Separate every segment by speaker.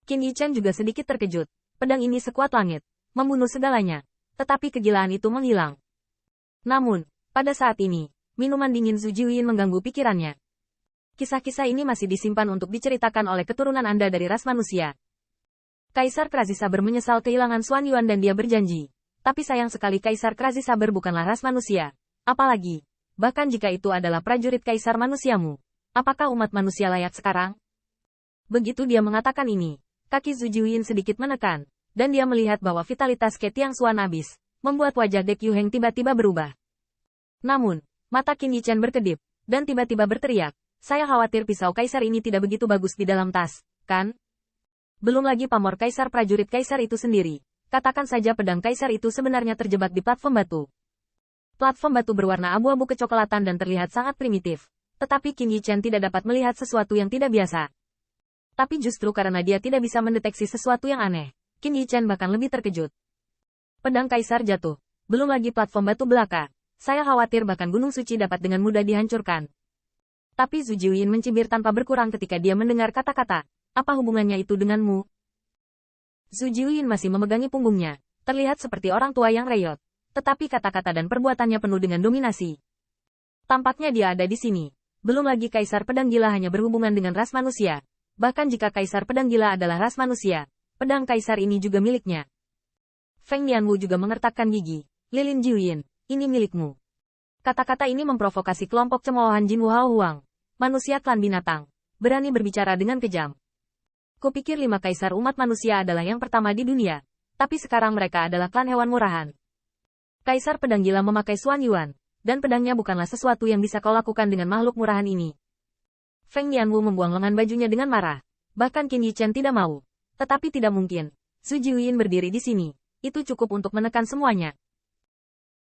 Speaker 1: Qin Yichen juga sedikit terkejut. Pedang ini sekuat langit, membunuh segalanya. Tetapi kegilaan itu menghilang. Namun, pada saat ini, minuman dingin Zhu Jiuyin mengganggu pikirannya. Kisah-kisah ini masih disimpan untuk diceritakan oleh keturunan Anda dari ras manusia. Kaisar Krazi Saber menyesal kehilangan Xuan Yuan dan dia berjanji. Tapi sayang sekali Kaisar Krazi Saber bukanlah ras manusia. Apalagi, bahkan jika itu adalah prajurit Kaisar manusiamu. Apakah umat manusia layak sekarang? Begitu dia mengatakan ini, kaki Zhu Jiuyin sedikit menekan, dan dia melihat bahwa vitalitas Ke Tiangxuan habis, membuat wajah Dek Yuheng tiba-tiba berubah. Namun, mata Qin Yichen berkedip, dan tiba-tiba berteriak, saya khawatir pisau kaisar ini tidak begitu bagus di dalam tas, kan? Belum lagi pamor kaisar prajurit kaisar itu sendiri. Katakan saja pedang kaisar itu sebenarnya terjebak di platform batu. Platform batu berwarna abu-abu kecoklatan dan terlihat sangat primitif. Tetapi Qin Yichen tidak dapat melihat sesuatu yang tidak biasa. Tapi justru karena dia tidak bisa mendeteksi sesuatu yang aneh, Qin Yichen bahkan lebih terkejut. Pedang kaisar jatuh. Belum lagi platform batu belaka. Saya khawatir bahkan gunung suci dapat dengan mudah dihancurkan. Tapi Zhu Jiuyin mencibir tanpa berkurang ketika dia mendengar kata-kata, apa hubungannya itu denganmu? Zhu Jiuyin masih memegangi punggungnya, terlihat seperti orang tua yang reyot. Tetapi kata-kata dan perbuatannya penuh dengan dominasi. Tampaknya dia ada di sini. Belum lagi Kaisar Pedang Gila hanya berhubungan dengan ras manusia. Bahkan jika Kaisar Pedang Gila adalah ras manusia, pedang Kaisar ini juga miliknya. Feng Nianwu juga mengertakkan gigi. Lilin Jiuyin, ini milikmu. Kata-kata ini memprovokasi kelompok cemoohan Jin Wu Hao Huang. Manusia klan binatang. Berani berbicara dengan kejam. Kupikir 5 kaisar umat manusia adalah yang pertama di dunia. Tapi sekarang mereka adalah klan hewan murahan. Kaisar Pedang Gila memakai Xuan Yuan. Dan pedangnya bukanlah sesuatu yang bisa kau lakukan dengan makhluk murahan ini. Feng Nianwu membuang lengan bajunya dengan marah. Bahkan Qin Yichen tidak mau. Tetapi tidak mungkin. Zhu Jiuyin berdiri di sini. Itu cukup untuk menekan semuanya.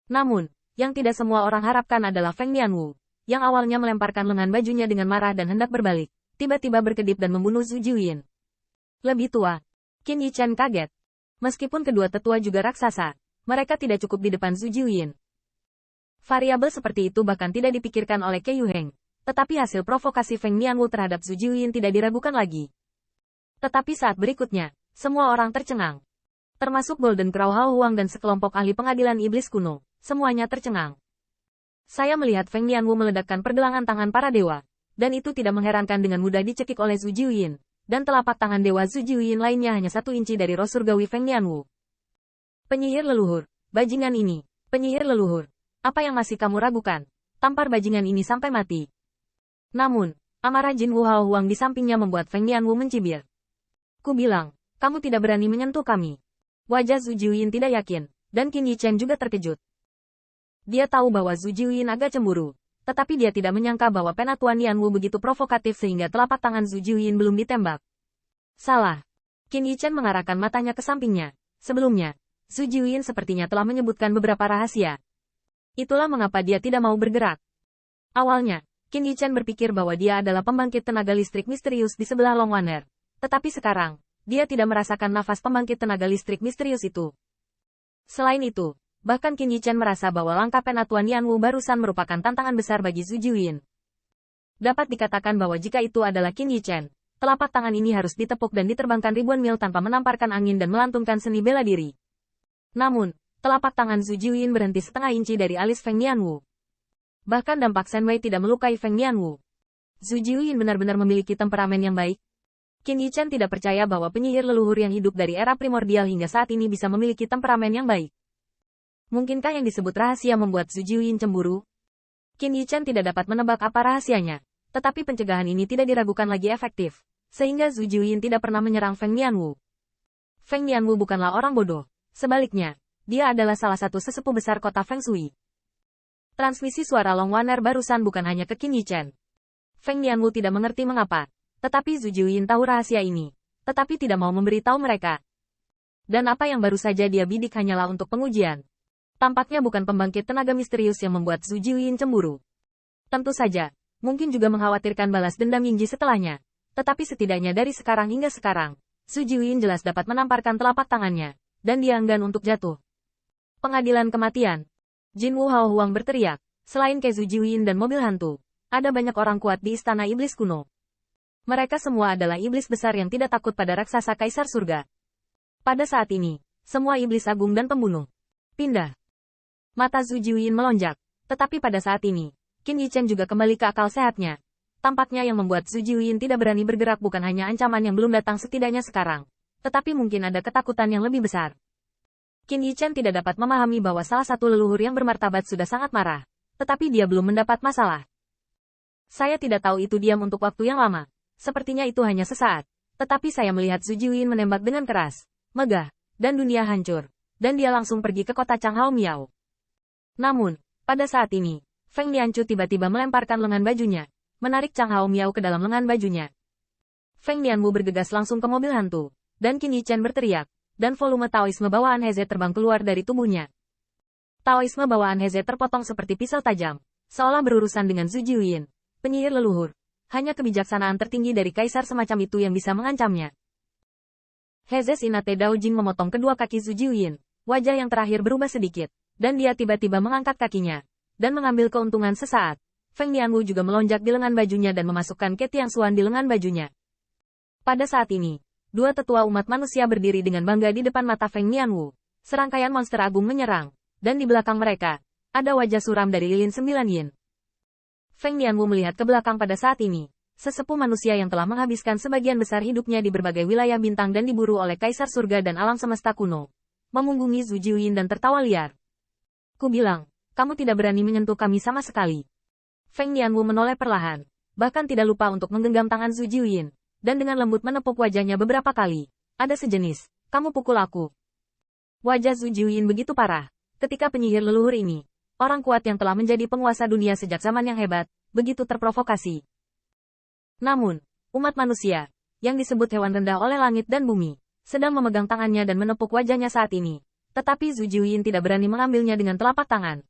Speaker 1: Namun, yang tidak semua orang harapkan adalah Feng Nianwu. Yang awalnya melemparkan lengan bajunya dengan marah dan hendak berbalik. Tiba-tiba berkedip dan membunuh Zhu Jiuyin. Lebih tua. Qin Yichen kaget. Meskipun kedua tetua juga raksasa, mereka tidak cukup di depan Zhu Jiuyin. Variabel seperti itu bahkan tidak dipikirkan oleh Ke Yuheng. Tetapi hasil provokasi Feng Nianwu terhadap Zhu Jiuyin tidak diragukan lagi. Tetapi saat berikutnya, semua orang tercengang. Termasuk Golden Crow Hao Huang dan sekelompok ahli pengadilan iblis kuno, semuanya tercengang. Saya melihat Feng Nianwu meledakkan pergelangan tangan para dewa, dan itu tidak mengherankan dengan mudah dicekik oleh Zhu Jiuyin, dan telapak tangan dewa Zhu Jiuyin lainnya hanya 1 inci dari roh surgawi Feng Nianwu. Penyihir leluhur, bajingan ini, penyihir leluhur, apa yang masih kamu ragukan? Tampar bajingan ini sampai mati. Namun, amarah Jin Wu Hao Huang di sampingnya membuat Feng Nianwu mencibir. Ku bilang, kamu tidak berani menyentuh kami. Wajah Zhu Jiuyin tidak yakin, dan Qin Yichen juga terkejut. Dia tahu bahwa Zhu Jiuyin agak cemburu, tetapi dia tidak menyangka bahwa penatuan Nianwu begitu provokatif sehingga telapak tangan Zhu Jiuyin belum ditembak. Salah. Qin Yichen mengarahkan matanya ke sampingnya. Sebelumnya, Zhu Jiuyin sepertinya telah menyebutkan beberapa rahasia. Itulah mengapa dia tidak mau bergerak. Awalnya, Qin Yichen berpikir bahwa dia adalah pembangkit tenaga listrik misterius di sebelah Longwaner. Tetapi sekarang, dia tidak merasakan nafas pembangkit tenaga listrik misterius itu. Selain itu, bahkan Qin Yichen merasa bahwa langkah penatuan Nianwu barusan merupakan tantangan besar bagi Zhu Jiuyin. Dapat dikatakan bahwa jika itu adalah Qin Yichen, telapak tangan ini harus ditepuk dan diterbangkan ribuan mil tanpa menamparkan angin dan melantunkan seni bela diri. Namun, telapak tangan Zhu Jiuyin berhenti setengah inci dari alis Feng Nianwu. Bahkan dampak Shenwei tidak melukai Feng Nianwu. Zhu Jiuyin benar-benar memiliki temperamen yang baik. Qin Yichen tidak percaya bahwa penyihir leluhur yang hidup dari era primordial hingga saat ini bisa memiliki temperamen yang baik. Mungkinkah yang disebut rahasia membuat Zhu Jiuyin cemburu? Qin Yichen tidak dapat menebak apa rahasianya, tetapi pencegahan ini tidak diragukan lagi efektif, sehingga Zhu Jiuyin tidak pernah menyerang Feng Nianwu. Feng Nianwu bukanlah orang bodoh, sebaliknya, dia adalah salah satu sesepuh besar kota Feng Shui. Transmisi suara Longwaner barusan bukan hanya ke Qin Yichen. Feng Nianwu tidak mengerti mengapa, tetapi Zhu Jiuyin tahu rahasia ini, tetapi tidak mau memberitahu mereka. Dan apa yang baru saja dia bidik hanyalah untuk pengujian. Tampaknya bukan pembangkit tenaga misterius yang membuat Zhu Jiuyin cemburu. Tentu saja, mungkin juga mengkhawatirkan balas dendam Yingji setelahnya. Tetapi setidaknya dari sekarang hingga sekarang, Zhu Jiuyin jelas dapat menamparkan telapak tangannya, dan dia enggan untuk jatuh. Pengadilan kematian. Jin Wu Hao Huang berteriak, selain Ke Zhu Jiuyin dan mobil hantu, ada banyak orang kuat di istana iblis kuno. Mereka semua adalah iblis besar yang tidak takut pada raksasa Kaisar Surga. Pada saat ini, semua iblis agung dan pembunuh pindah. Mata Zhu Jiuyin melonjak, tetapi pada saat ini, Qin Yichen juga kembali ke akal sehatnya. Tampaknya yang membuat Zhu Jiuyin tidak berani bergerak bukan hanya ancaman yang belum datang setidaknya sekarang, tetapi mungkin ada ketakutan yang lebih besar. Qin Yichen tidak dapat memahami bahwa salah satu leluhur yang bermartabat sudah sangat marah, tetapi dia belum mendapat masalah. Saya tidak tahu itu diam untuk waktu yang lama. Sepertinya itu hanya sesaat. Tetapi saya melihat Zhu Jiuyin menembak dengan keras, megah, dan dunia hancur. Dan dia langsung pergi ke kota Changhao Miao. Namun, pada saat ini, Feng Lianchu tiba-tiba melemparkan lengan bajunya, menarik Changhao Miao ke dalam lengan bajunya. Feng Lianwu bergegas langsung ke mobil hantu, dan Qin Yichen berteriak, dan volume Taoisme bawaan Heze terbang keluar dari tubuhnya. Taoisme bawaan Heze terpotong seperti pisau tajam, seolah berurusan dengan Zhu Jiuyin, penyihir leluhur. Hanya kebijaksanaan tertinggi dari kaisar semacam itu yang bisa mengancamnya. Heze Sinate Daojing memotong kedua kaki Zhu Jiuyin, wajah yang terakhir berubah sedikit, dan dia tiba-tiba mengangkat kakinya, dan mengambil keuntungan sesaat. Feng Lianwu juga melonjak di lengan bajunya dan memasukkan Ke Tiang Xuan di lengan bajunya. Pada saat ini, dua tetua umat manusia berdiri dengan bangga di depan mata Feng Lianwu. Serangkaian monster agung menyerang, dan di belakang mereka, ada wajah suram dari Lilin 9 Yin. Feng Lianwu melihat ke belakang pada saat ini. Sesepuh manusia yang telah menghabiskan sebagian besar hidupnya di berbagai wilayah bintang dan diburu oleh Kaisar Surga dan alam semesta kuno. Memunggungi Zhu Jiuyin dan tertawa liar. Ku bilang, kamu tidak berani menyentuh kami sama sekali. Feng Lianwu menoleh perlahan. Bahkan tidak lupa untuk menggenggam tangan Zhu Jiuyin. Dan dengan lembut menepuk wajahnya beberapa kali. Ada sejenis, kamu pukul aku. Wajah Zhu Jiuyin begitu parah. Ketika penyihir leluhur ini, orang kuat yang telah menjadi penguasa dunia sejak zaman yang hebat, begitu terprovokasi. Namun, umat manusia, yang disebut hewan rendah oleh langit dan bumi, sedang memegang tangannya dan menepuk wajahnya saat ini. Tetapi Zhu Jiuyin tidak berani mengambilnya dengan telapak tangan.